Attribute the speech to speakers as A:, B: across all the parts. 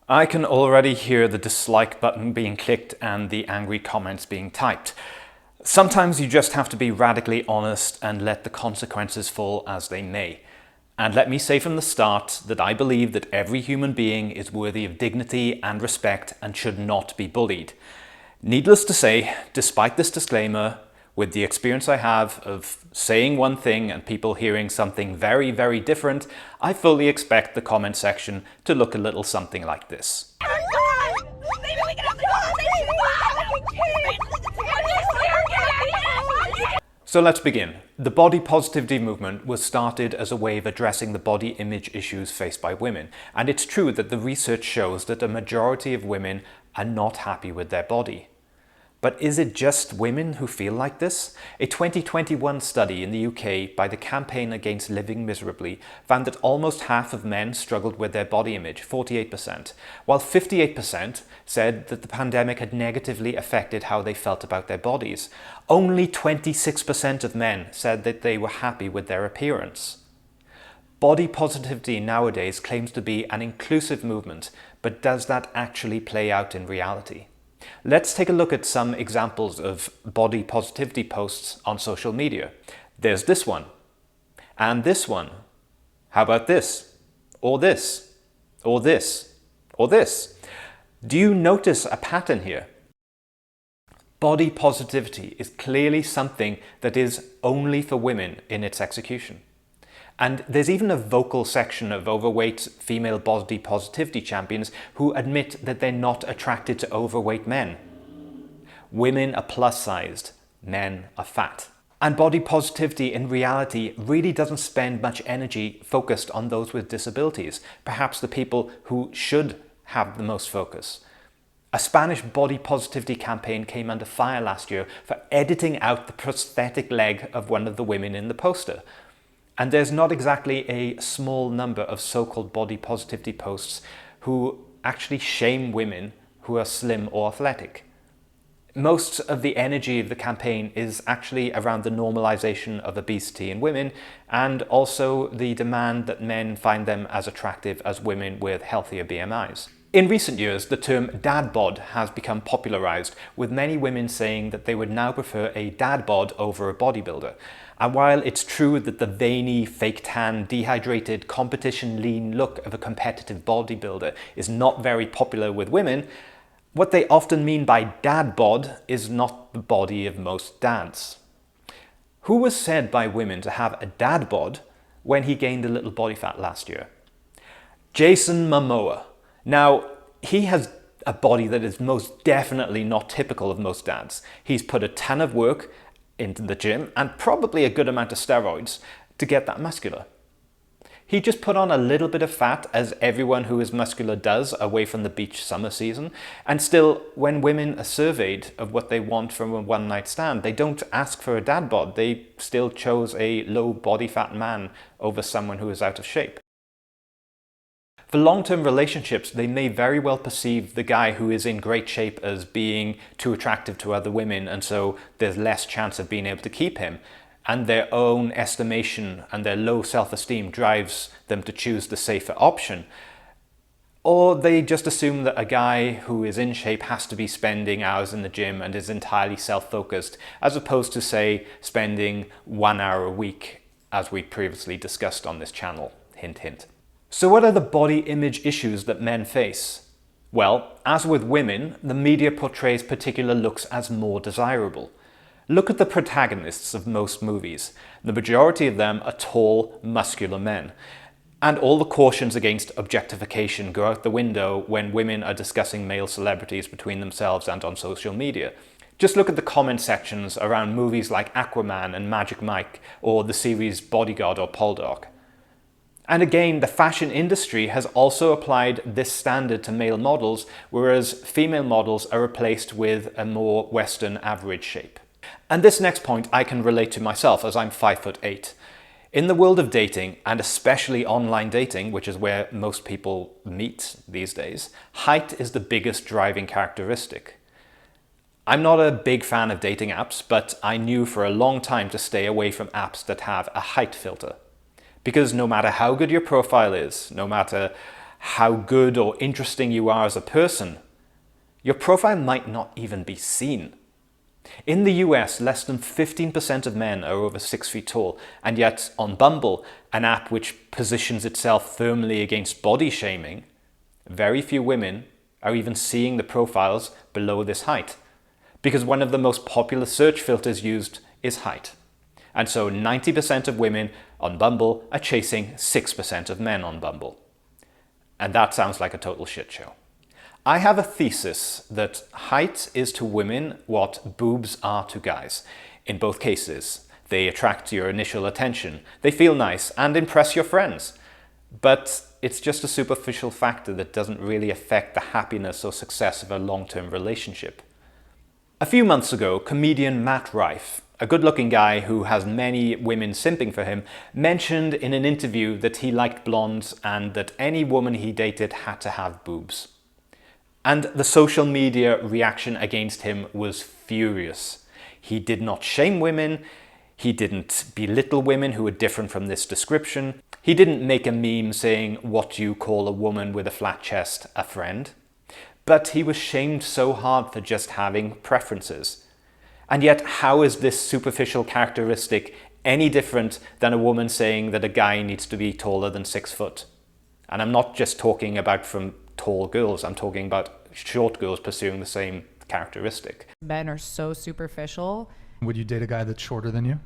A: I can already hear the dislike button being clicked and the angry comments being typed. Sometimes you just have to be radically honest and let the consequences fall as they may. And let me say from the start that I believe that every human being is worthy of dignity and respect and should not be bullied. Needless to say, despite this disclaimer, with the experience I have of saying one thing and people hearing something very, very different, I fully expect the comment section to look a little something like this. So let's begin. The body positivity movement was started as a way of addressing the body image issues faced by women. And it's true that the research shows that a majority of women are not happy with their body. But is it just women who feel like this? A 2021 study in the UK by the Campaign Against Living Miserably found that almost half of men struggled with their body image, 48%, while 58% said that the pandemic had negatively affected how they felt about their bodies. Only 26% of men said that they were happy with their appearance. Body positivity nowadays claims to be an inclusive movement, but does that actually play out in reality? Let's take a look at some examples of body positivity posts on social media. There's this one, and this one. How about this? Or this? Or this? Or this? Do you notice a pattern here? Body positivity is clearly something that is only for women in its execution. And there's even a vocal section of overweight female body positivity champions who admit that they're not attracted to overweight men. Women are plus-sized, men are fat. And body positivity in reality really doesn't spend much energy focused on those with disabilities, perhaps the people who should have the most focus. A Spanish body positivity campaign came under fire last year for editing out the prosthetic leg of one of the women in the poster. And there's not exactly a small number of so-called body positivity posts who actually shame women who are slim or athletic. Most of the energy of the campaign is actually around the normalization of obesity in women and also the demand that men find them as attractive as women with healthier BMIs. In recent years, the term dad bod has become popularized, with many women saying that they would now prefer a dad bod over a bodybuilder. And while it's true that the veiny, fake tan, dehydrated, competition lean look of a competitive bodybuilder is not very popular with women, what they often mean by dad bod is not the body of most dads. Who was said by women to have a dad bod when he gained a little body fat last year? Jason Momoa. Now, he has a body that is most definitely not typical of most dads. He's put a ton of work into the gym and probably a good amount of steroids to get that muscular. He just put on a little bit of fat, as everyone who is muscular does, away from the beach summer season. And still, when women are surveyed of what they want from a one-night stand, they don't ask for a dad bod. They still chose a low body fat man over someone who is out of shape. For long-term relationships, they may very well perceive the guy who is in great shape as being too attractive to other women, and so there's less chance of being able to keep him. And their own estimation and their low self-esteem drives them to choose the safer option. Or they just assume that a guy who is in shape has to be spending hours in the gym and is entirely self-focused, as opposed to, say, spending 1 hour a week, as we previously discussed on this channel. Hint, hint. So what are the body image issues that men face? Well, as with women, the media portrays particular looks as more desirable. Look at the protagonists of most movies. The majority of them are tall, muscular men. And all the cautions against objectification go out the window when women are discussing male celebrities between themselves and on social media. Just look at the comment sections around movies like Aquaman and Magic Mike, or the series Bodyguard or Poldark. And again, the fashion industry has also applied this standard to male models, whereas female models are replaced with a more Western average shape. And this next point I can relate to myself, as I'm 5'8". In the world of dating, and especially online dating, which is where most people meet these days, height is the biggest driving characteristic. I'm not a big fan of dating apps, but I knew for a long time to stay away from apps that have a height filter. Because no matter how good your profile is, no matter how good or interesting you are as a person, your profile might not even be seen. In the US, less than 15% of men are over 6 feet tall, and yet on Bumble, an app which positions itself firmly against body shaming, very few women are even seeing the profiles below this height, because one of the most popular search filters used is height. And so 90% of women on Bumble are chasing 6% of men on Bumble. And that sounds like a total shit show. I have a thesis that height is to women what boobs are to guys. In both cases, they attract your initial attention, they feel nice and impress your friends. But it's just a superficial factor that doesn't really affect the happiness or success of a long-term relationship. A few months ago, comedian Matt Rife, a good-looking guy who has many women simping for him, mentioned in an interview that he liked blondes and that any woman he dated had to have boobs. And the social media reaction against him was furious. He did not shame women, he didn't belittle women who were different from this description, he didn't make a meme saying, "What do you call a woman with a flat chest, a friend?" But he was shamed so hard for just having preferences. And yet, how is this superficial characteristic any different than a woman saying that a guy needs to be taller than 6 foot? And I'm not just talking about from tall girls, I'm talking about short girls pursuing the same characteristic.
B: Men are so superficial.
C: Would you date a guy that's shorter than you?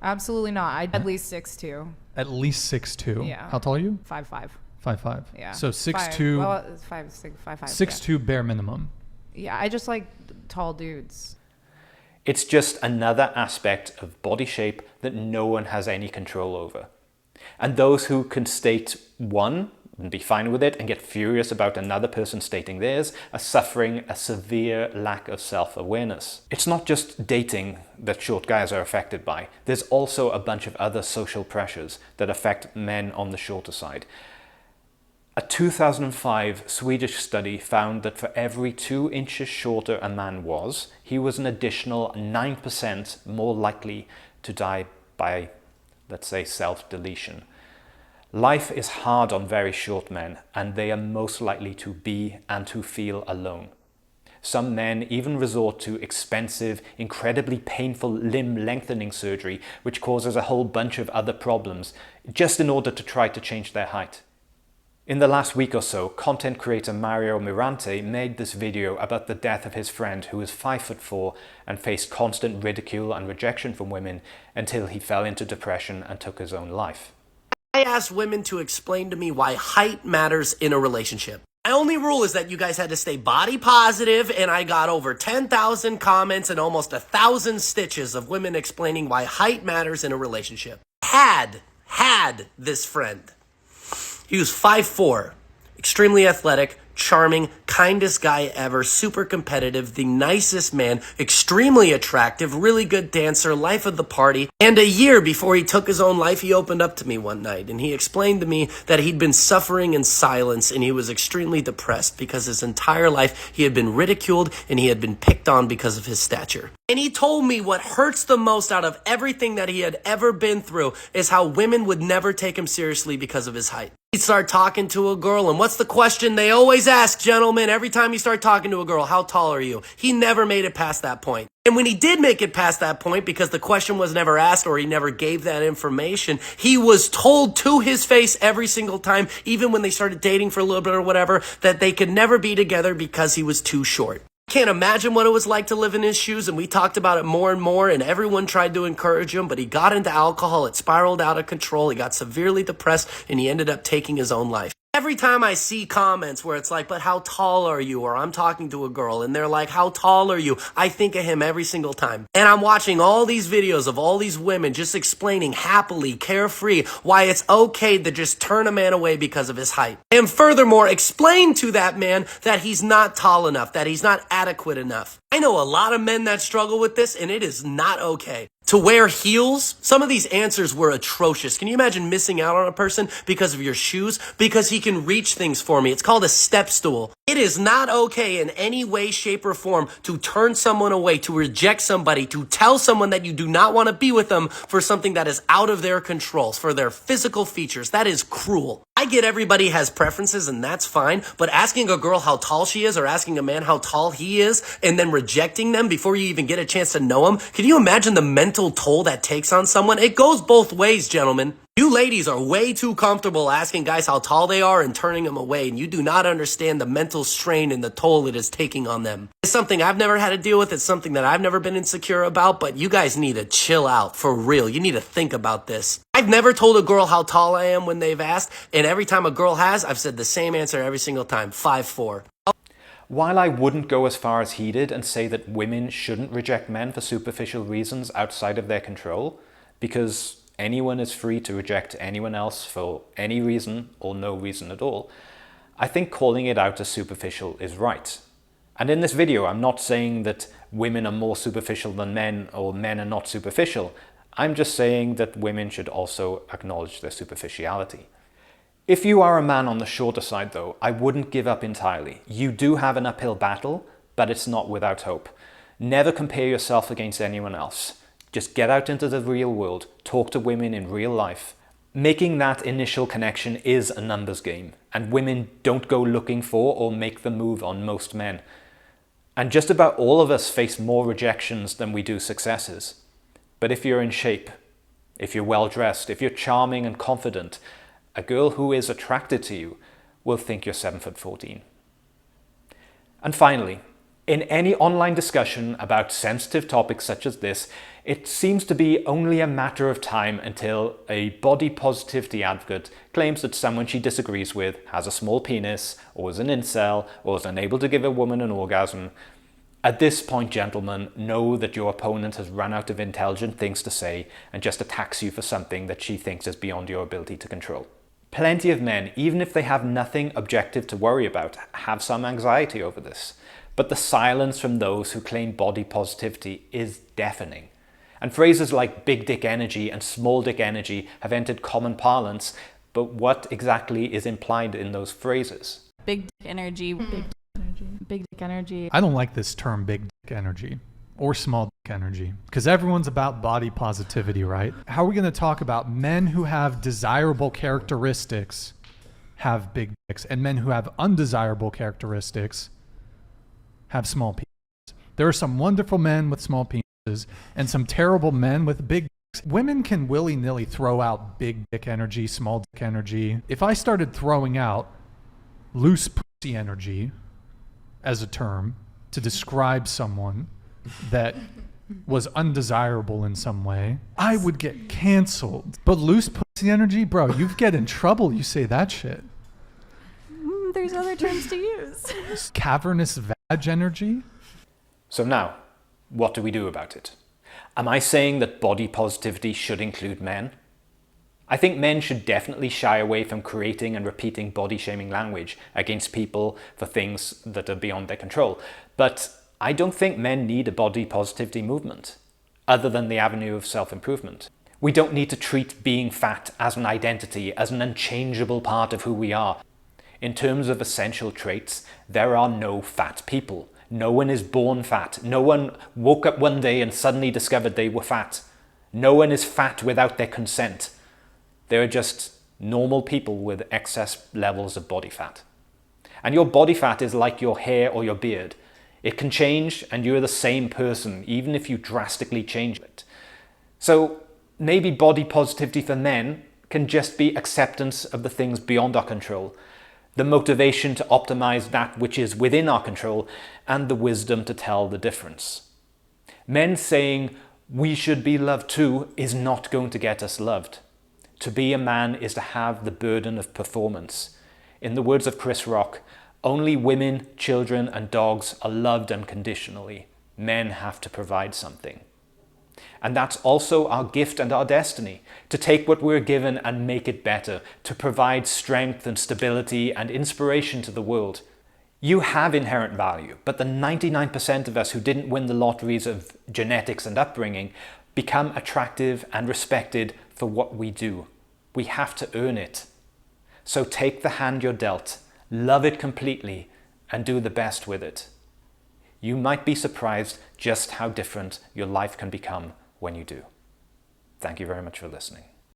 B: Absolutely not. I'd at least 6'2".
C: At least 6'2".
B: Yeah.
C: How tall are you?
B: 5'5".
C: 5'5".
B: Yeah.
C: So 6'2".
B: Well, it's 5'5".
C: 6'2" bare minimum.
B: Yeah, I just like tall dudes.
A: It's just another aspect of body shape that no one has any control over. And those who can state one and be fine with it and get furious about another person stating theirs are suffering a severe lack of self-awareness. It's not just dating that short guys are affected by. There's also a bunch of other social pressures that affect men on the shorter side. A 2005 Swedish study found that for every 2 inches shorter a man was, he was an additional 9% more likely to die by, let's say, self-deletion. Life is hard on very short men, and they are most likely to be and to feel alone. Some men even resort to expensive, incredibly painful limb lengthening surgery, which causes a whole bunch of other problems, just in order to try to change their height. In the last week or so, content creator Mario Mirante made this video about the death of his friend who was 5'4" and faced constant ridicule and rejection from women until he fell into depression and took his own life.
D: I asked women to explain to me why height matters in a relationship. My only rule is that you guys had to stay body positive, and I got over 10,000 comments and almost 1,000 stitches of women explaining why height matters in a relationship. Had this friend. He was 5'4", extremely athletic, charming, kindest guy ever, super competitive, the nicest man, extremely attractive, really good dancer, life of the party. And a year before he took his own life, he opened up to me one night and he explained to me that he'd been suffering in silence and he was extremely depressed because his entire life he had been ridiculed and he had been picked on because of his stature. And he told me what hurts the most out of everything that he had ever been through is how women would never take him seriously because of his height. He'd start talking to a girl, and what's the question they always ask, gentlemen, every time you start talking to a girl? How tall are you? He never made it past that point. And when he did make it past that point, because the question was never asked or he never gave that information, he was told to his face every single time, even when they started dating for a little bit or whatever, that they could never be together because he was too short. Can't imagine what it was like to live in his shoes, and we talked about it more and more, and everyone tried to encourage him, but he got into alcohol, it spiraled out of control, he got severely depressed, and he ended up taking his own life. Every time I see comments where it's like, but how tall are you? Or I'm talking to a girl and they're like, how tall are you? I think of him every single time. And I'm watching all these videos of all these women just explaining happily, carefree, why it's okay to just turn a man away because of his height. And furthermore, explain to that man that he's not tall enough, that he's not adequate enough. I know a lot of men that struggle with this, and it is not okay. To wear heels? Some of these answers were atrocious. Can you imagine missing out on a person because of your shoes? Because he can reach things for me. It's called a step stool. It is not okay in any way, shape, or form to turn someone away, to reject somebody, to tell someone that you do not want to be with them for something that is out of their control, for their physical features. That is cruel. I I get everybody has preferences and that's fine, but asking a girl how tall she is or asking a man how tall he is and then rejecting them before you even get a chance to know them, can you imagine the mental toll that takes on someone? It goes both ways, gentlemen. You ladies are way too comfortable asking guys how tall they are and turning them away, and you do not understand the mental strain and the toll it is taking on them. It's something I've never had to deal with. It's something that I've never been insecure about, but you guys need to chill out for real. You need to think about this. I've never told a girl how tall I am when they've asked, and every time a girl has, I've said the same answer every single time, 5'4".
A: While I wouldn't go as far as he did and say that women shouldn't reject men for superficial reasons outside of their control, because anyone is free to reject anyone else for any reason or no reason at all, I think calling it out as superficial is right. And in this video, I'm not saying that women are more superficial than men or men are not superficial. I'm just saying that women should also acknowledge their superficiality. If you are a man on the shorter side though, I wouldn't give up entirely. You do have an uphill battle, but it's not without hope. Never compare yourself against anyone else. Just get out into the real world, talk to women in real life. Making that initial connection is a numbers game, and women don't go looking for or make the move on most men. And just about all of us face more rejections than we do successes. But if you're in shape, if you're well dressed, if you're charming and confident, a girl who is attracted to you will think you're 7'14". And finally, in any online discussion about sensitive topics such as this, it seems to be only a matter of time until a body positivity advocate claims that someone she disagrees with has a small penis, or is an incel, or is unable to give a woman an orgasm. At this point, gentlemen, know that your opponent has run out of intelligent things to say and just attacks you for something that she thinks is beyond your ability to control. Plenty of men, even if they have nothing objective to worry about, have some anxiety over this. But the silence from those who claim body positivity is deafening. And phrases like big dick energy and small dick energy have entered common parlance, but what exactly is implied in those phrases?
B: Big dick energy. Big dick energy.
C: I don't like this term big dick energy or small dick energy because everyone's about body positivity, right? How are we going to talk about men who have desirable characteristics have big dicks and men who have undesirable characteristics have small penises? There are some wonderful men with small penises and some terrible men with big dicks. Women can willy-nilly throw out big dick energy, small dick energy. If I started throwing out loose pussy energy as a term to describe someone that was undesirable in some way, I would get canceled. But loose pussy energy, bro, you get in trouble. You say that shit.
B: There's other terms to use.
C: Cavernous vag energy.
A: So now, what do we do about it? Am I saying that body positivity should include men? I think men should definitely shy away from creating and repeating body-shaming language against people for things that are beyond their control. But I don't think men need a body positivity movement, other than the avenue of self-improvement. We don't need to treat being fat as an identity, as an unchangeable part of who we are. In terms of essential traits, there are no fat people. No one is born fat. No one woke up one day and suddenly discovered they were fat. No one is fat without their consent. They are just normal people with excess levels of body fat. And your body fat is like your hair or your beard. It can change and you're the same person, even if you drastically change it. So maybe body positivity for men can just be acceptance of the things beyond our control, the motivation to optimize that which is within our control, and the wisdom to tell the difference. Men saying we should be loved too is not going to get us loved. To be a man is to have the burden of performance. In the words of Chris Rock, only women, children, and dogs are loved unconditionally. Men have to provide something. And that's also our gift and our destiny, to take what we're given and make it better, to provide strength and stability and inspiration to the world. You have inherent value, but the 99% of us who didn't win the lotteries of genetics and upbringing become attractive and respected for what we do. We have to earn it. So take the hand you're dealt, love it completely, and do the best with it. You might be surprised just how different your life can become when you do. Thank you very much for listening.